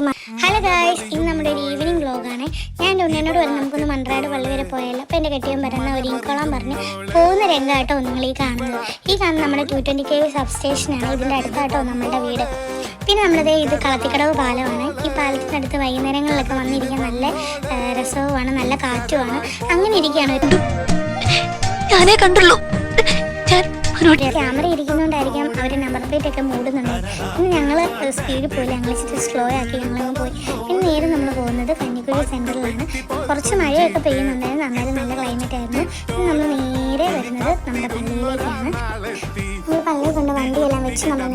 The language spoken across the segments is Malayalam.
ഹലോ ഗായ്സ്, ഇന്ന് നമ്മുടെ ഒരു ഈവനിങ് വ്ലോഗാണ്. ഞാൻ എൻ്റെ ഉണ്ണനോട് പറഞ്ഞു നമുക്കൊന്ന് മൺറാട് പള്ളി വരെ പോയല്ലോ. അപ്പോൾ എൻ്റെ കെട്ടിയവൻ പറയുന്ന ഒരു ഇൻകോളാൻ പറഞ്ഞ് പോകുന്ന രംഗമായിട്ടോ നിങ്ങൾ ഈ കാണുന്നത്. ഈ കാണുന്ന നമ്മുടെ 220 kV സബ് സ്റ്റേഷനാണ്. ഇതിൻ്റെ അടുത്തായിട്ടോ നമ്മളുടെ വീട്. പിന്നെ നമ്മളതേ ഇത് കളത്തിക്കടവ് പാലമാണ്. ഈ പാലത്തിനടുത്ത് വൈകുന്നേരങ്ങളിലൊക്കെ വന്നിരിക്കാൻ നല്ല രസവുമാണ്, നല്ല കാറ്റുമാണ്. അങ്ങനെ ഇരിക്കുകയാണ്. ഞാനേ കണ്ടുള്ളൂ. ക്യാമറ ഇരിക്കുന്നതുകൊണ്ടായിരിക്കാം അവർ നമ്പർ പ്ലേറ്റ് ഒക്കെ മൂടുന്നുണ്ട്. ഇന്ന് ഞങ്ങൾ സ്പീഡിൽ പോയില്ല, ഞങ്ങൾ ഇച്ചിരി സ്ലോ ആക്കി ഞങ്ങളങ്ങ് പോയി. ഇന്ന് നേരെ നമ്മൾ പോകുന്നത് കഞ്ഞിക്കുഴി സെൻറ്ററിലാണ്. കുറച്ച് മഴയൊക്കെ പെയ്യുന്നുണ്ടായിരുന്നു, അന്നേരം നല്ല ക്ലൈമറ്റ് ആയിരുന്നു. ഇന്ന് നമ്മൾ നേരെ വരുന്നത് നമ്മുടെ പള്ളിയിലേക്കാണ്. നമ്മൾ പള്ളിയിൽ കൊണ്ട് വണ്ടിയെല്ലാം വെച്ച് നമ്മൾ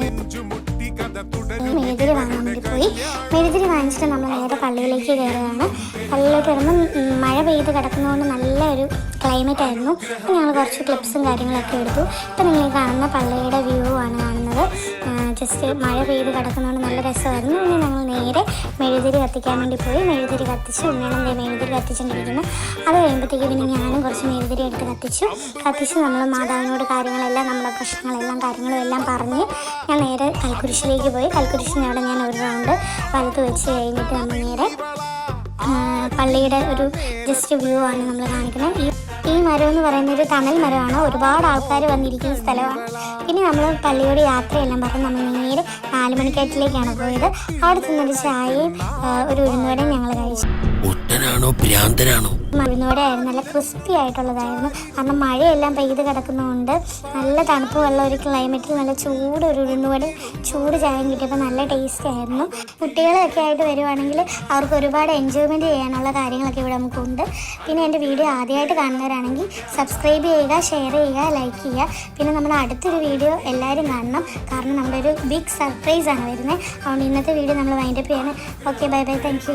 മെഴുതിരി വാങ്ങാൻ വേണ്ടി പോയി. മെഴുതിരി വാങ്ങിച്ചിട്ട് നമ്മൾ നേരെ പള്ളിയിലേക്ക് കയറുകയാണ്. പള്ളിയിലേക്ക് വരുമ്പം മഴ പെയ്ത് കിടക്കുന്നതുകൊണ്ട് നല്ലൊരു ക്ലൈമറ്റ് ആയിരുന്നു. ഞങ്ങൾ കുറച്ച് ക്ലിപ്സും കാര്യങ്ങളൊക്കെ എടുത്തു. ഇപ്പം നിങ്ങൾ കാണുന്ന പള്ളിയുടെ വ്യൂ ആണ് കാണുന്നത്. ജസ്റ്റ് മഴ പെയ്ത് കിടക്കുന്നതുകൊണ്ട് നല്ല രസമായിരുന്നു. പിന്നെ ഞങ്ങൾ നേരെ മെഴുതിരി കത്തിക്കാൻ വേണ്ടി പോയി. മെഴുതിരി കത്തിച്ച് ഉണ്ണണം മെഴുതിരി കത്തിച്ചുകൊണ്ടിരിക്കുന്നു. അത് കഴിയുമ്പോഴത്തേക്ക് പിന്നെ ഞാനും കുറച്ച് മെഴുതിരി എടുത്ത് കത്തിച്ച് നമ്മൾ മാതാവിനോട് കാര്യങ്ങളെല്ലാം, നമ്മുടെ പ്രശ്നങ്ങളെല്ലാം കാര്യങ്ങളും എല്ലാം പറഞ്ഞ് ഞാൻ നേരെ കൽക്കുരിശിലേക്ക് പോയി. കൽക്കുരിശിനവിടെ ഞാൻ ഒരു റൗണ്ട് വലത്ത് വെച്ച് കഴിഞ്ഞിട്ട് നമ്മൾ നേരെ പള്ളിയുടെ ഒരു ജസ്റ്റ് വ്യൂ ആണ് നമ്മൾ കാണിക്കുന്നത്. ഈ മരം എന്ന് പറയുന്നത് ഒരു തണൽ മരമാണ്. ഒരുപാട് ആൾക്കാർ വന്നിരിക്കുന്ന സ്ഥലമാണ്. പിന്നെ നമ്മൾ പള്ളിയോട് യാത്രയെല്ലാം പറഞ്ഞ് നമ്മൾ നേരെ 4 മണിക്കേറ്റിലേക്കാണ് പോയത്. അവിടെ ചെന്നൊരു ചായയും ഒരു ഉഴുന്നുവടയും ഞങ്ങൾ കഴിച്ചു. ഉഴുന്നുവട ആയിരുന്നു, നല്ല ക്രിസ്പി ആയിട്ടുള്ളതായിരുന്നു. കാരണം മഴയെല്ലാം പെയ്ത് കിടക്കുന്നതുകൊണ്ട് നല്ല തണുപ്പ് വെള്ളം, ഒരു ക്ലൈമറ്റിൽ നല്ല ചൂട് ഒരു ഉഴുന്നുവടയും ചൂട് ചായയും കിട്ടിയപ്പോൾ നല്ല ടേസ്റ്റ് ആയിരുന്നു. കുട്ടികളൊക്കെ ആയിട്ട് വരുവാണെങ്കിൽ അവർക്ക് ഒരുപാട് എൻജോയ്മെൻറ്റ് ചെയ്യാനുള്ള കാര്യങ്ങളൊക്കെ ഇവിടെ നമുക്കുണ്ട്. പിന്നെ എൻ്റെ വീഡിയോ ആദ്യമായിട്ട് കാണുന്നവരാണെങ്കിൽ സബ്സ്ക്രൈബ് ചെയ്യുക, ഷെയർ ചെയ്യുക, ലൈക്ക് ചെയ്യുക. പിന്നെ നമ്മുടെ അടുത്തൊരു വീഡിയോ എല്ലാവരും കാണണം, കാരണം നമ്മുടെ ഒരു ബിഗ് സർപ്രൈസാണ് വരുന്നത്. അതുകൊണ്ട് ഇന്നത്തെ വീഡിയോ നമ്മൾ വൈൻഡപ്പ് ചെയ്യണം. Okay, bye bye, thank you.